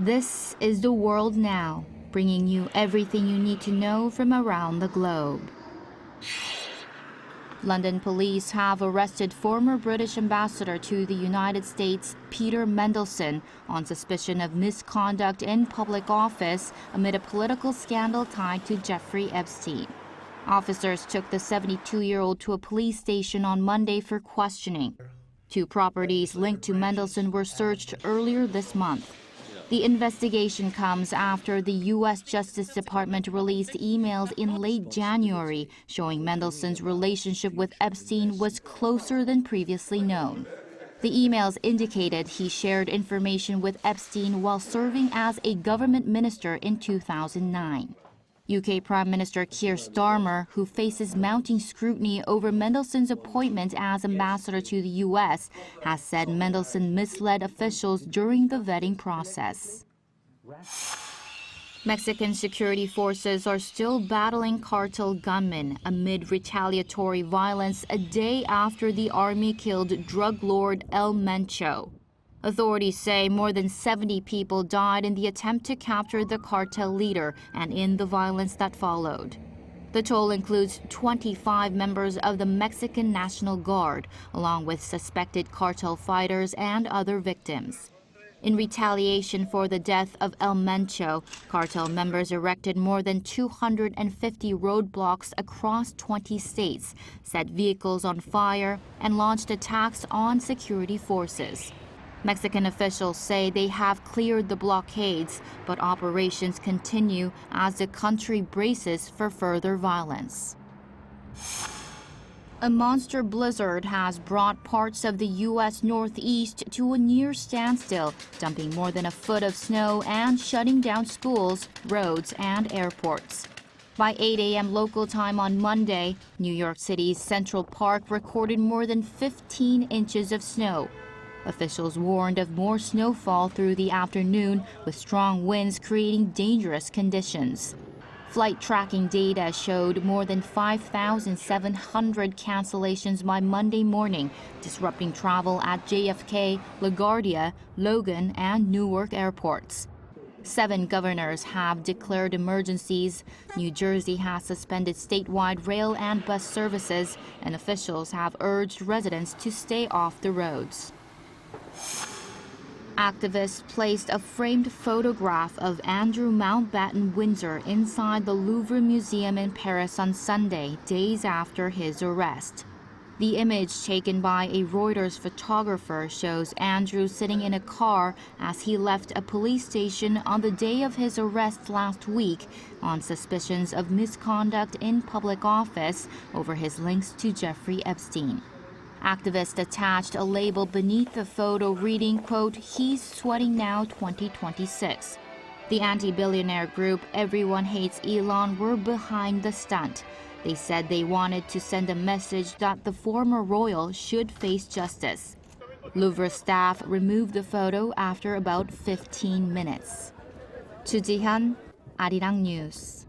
This is the world now, bringing you everything you need to know from around the globe. London police have arrested former British ambassador to the United States Peter Mandelson on suspicion of misconduct in public office amid a political scandal tied to Jeffrey Epstein. Officers took the 72-year-old to a police station on Monday for questioning. 2 properties linked to Mandelson were searched earlier this month. The investigation comes after the U.S. Justice Department released emails in late January showing Mandelson's relationship with Epstein was closer than previously known. The emails indicated he shared information with Epstein while serving as a government minister in 2009. UK Prime Minister Keir Starmer, who faces mounting scrutiny over Mandelson's appointment as ambassador to the U.S., has said Mandelson misled officials during the vetting process. Mexican security forces are still battling cartel gunmen amid retaliatory violence a day after the army killed drug lord El Mencho. Authorities say more than 70 people died in the attempt to capture the cartel leader and in the violence that followed. The toll includes 25 members of the Mexican National Guard, along with suspected cartel fighters and other victims. In retaliation for the death of El Mencho, cartel members erected more than 250 roadblocks across 20 states, set vehicles on fire, and launched attacks on security forces. Mexican officials say they have cleared the blockades, but operations continue as the country braces for further violence. A monster blizzard has brought parts of the U.S. Northeast to a near standstill, dumping more than a foot of snow and shutting down schools, roads, and airports. By 8 a.m. local time on Monday, New York City's Central Park recorded more than 15 inches of snow. Officials warned of more snowfall through the afternoon, with strong winds creating dangerous conditions. Flight tracking data showed more than 5,700 cancellations by Monday morning, disrupting travel at JFK, LaGuardia, Logan, and Newark airports. 7 governors have declared emergencies. New Jersey has suspended statewide rail and bus services, and officials have urged residents to stay off the roads. Activists placed a framed photograph of Andrew Mountbatten Windsor inside the Louvre Museum in Paris on Sunday, days after his arrest. The image, taken by a Reuters photographer, shows Andrew sitting in a car as he left a police station on the day of his arrest last week on suspicions of misconduct in public office over his links to Jeffrey Epstein. Activists attached a label beneath the photo reading, quote, "He's sweating now 2026. The anti-billionaire group Everyone Hates Elon were behind the stunt. They said they wanted to send a message that the former royal should face justice. Louvre staff removed the photo after about 15 minutes. Chu Ji-hyun, ArirangNews.